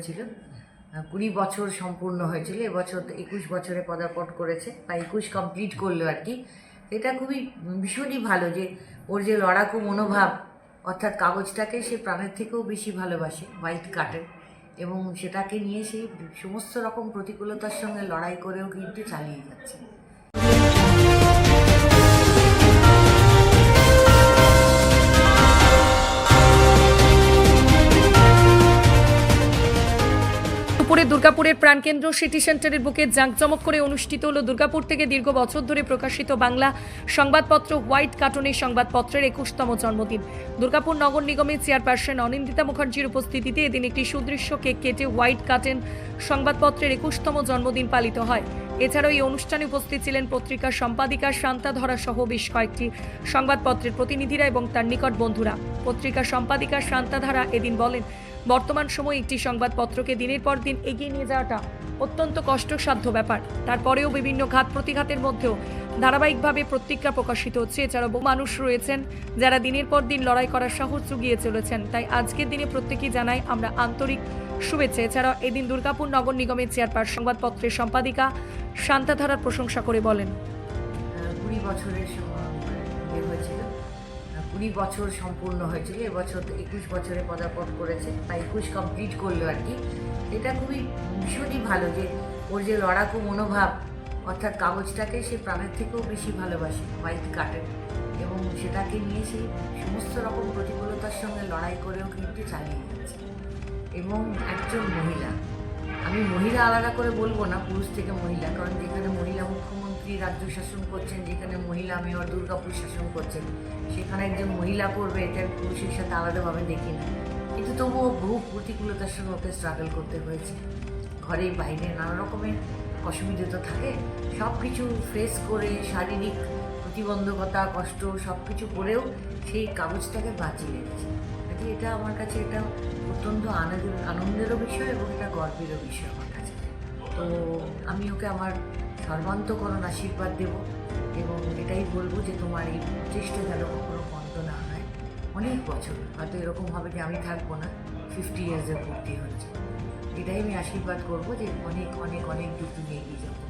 ছিল 20 বছর সম্পূর্ণ হয়েছিল। এবছর 21 বছরে পদার্পণ করেছে বা 21 কমপ্লিট করলো আর কি। এটা খুবই ভীষণই ভালো যে ওর যে লড়াকু মনোভাব, অর্থাৎ কাগজটাকে সে প্রাণের থেকেও বেশি ভালোবাসে, হোয়াইট কার্টেন, এবং সেটাকে নিয়ে সেই সমস্ত রকম প্রতিকূলতার সঙ্গে লড়াই করেও কিন্তু চালিয়ে যাচ্ছে। দুর্গাপুরের প্রাণকেন্দ্র সিটি সেন্টারের বুকে জাঁকজমক করে অনুষ্ঠিত হলো দুর্গাপুর থেকে দীর্ঘ বছর ধরে প্রকাশিত বাংলা সংবাদপত্র হোয়াইট কার্টনের সংবাদপত্রের 21তম জন্মদিন। দুর্গাপুর নগর নিগমের চেয়ারপারসন অনিন্দিতা মুখার্জির উপস্থিতিতে এদিন একটি সুদৃশ্য কেক কেটে হোয়াইট কার্টন সংবাদপত্রের 21তম জন্মদিন পালিত হয়। এছাড়াও এই অনুষ্ঠানে উপস্থিত ছিলেন পত্রিকার সম্পাদিকা শান্তা ধরা সহ বেশ কয়েকটি সংবাদপত্রের প্রতিনিধিরা এবং তার নিকট বন্ধুরা। পত্রিকার সম্পাদিকা শান্তা ধারা এদিন বলেন, বর্তমান সময়ে একটি সংবাদপত্রকে দিনের পর দিন এগিয়ে নিয়ে যাওয়াটা অত্যন্ত কষ্টসাধ্য ব্যাপার। তারপরেও বিভিন্ন ঘাত প্রতিঘাতের মধ্যেও ধারাবাহিকভাবে পত্রিকা প্রকাশিত হচ্ছে। এছাড়াও বহু মানুষ রয়েছেন যারা দিনের পর দিন লড়াই করার সাহস জুগিয়ে চলেছেন। তাই আজকের দিনে প্রত্যেকেই জানাই আমরা আন্তরিক শুভেচ্ছা। এছাড়াও এদিন দুর্গাপুর নগর নিগমের চেয়ারপারসন সংবাদপত্রের সম্পাদিকা শান্তা ধারার প্রশংসা করে বলেন, 20 বছরের হয়েছিল, 20 বছর সম্পূর্ণ হয়েছিল। এবছর 21 বছরে পদার্পণ করেছে বা 21 কমপ্লিট করলো আর কি। এটা খুবই ভীষণই ভালো যে ওর যে লড়াকু মনোভাব, অর্থাৎ কাগজটাকে সে প্রাণের থেকেও বেশি ভালোবাসে, হোয়াইট কার্টেন, এবং সেটাকে নিয়ে সেই সমস্ত রকম প্রতিকূলতার সঙ্গে লড়াই করেও কিন্তু চালিয়ে যাচ্ছে। এবং একজন মহিলা, আমি মহিলা আলাদা করে বলবো না পুরুষ থেকে মহিলা, কারণ যেখানে মহিলা মুখ্যমন্ত্রী রাজ্য শাসন করছেন, যেখানে মহিলা মেয়র দুর্গাপুর শাসন করছেন, সেখানে একজন মহিলা করবে এটা পুরুষের সাথে আলাদাভাবে দেখি না। কিন্তু তবুও বহু প্রতিকূলতার সঙ্গে ওকে স্ট্রাগল করতে হয়েছে। ঘরে বাইরে নানা রকমের অসুবিধা তো থাকে, সব কিছু ফেস করে শারীরিক প্রতিবন্ধকতা, কষ্ট সব কিছু করেও সেই কাগজটাকে বাঁচিয়ে রেখেছে। এটা আমার কাছে এটা অত্যন্ত আনন্দেরও বিষয় এবং এটা গর্বেরও বিষয় আমার কাছে। তো আমি ওকে আমার সর্বান্তকরণ আশীর্বাদ দেব এবং এটাই বলবো যে তোমার এই চেষ্টা যেন কখনো বন্ধ না হয়। অনেক বছর হয়তো এরকম হবে যে আমি থাকবো না, 50 ইয়ার্সের পূর্তি হচ্ছে, এটাই আমি আশীর্বাদ করবো যে অনেক অনেক অনেক দূর তুমি এগিয়ে যাবো।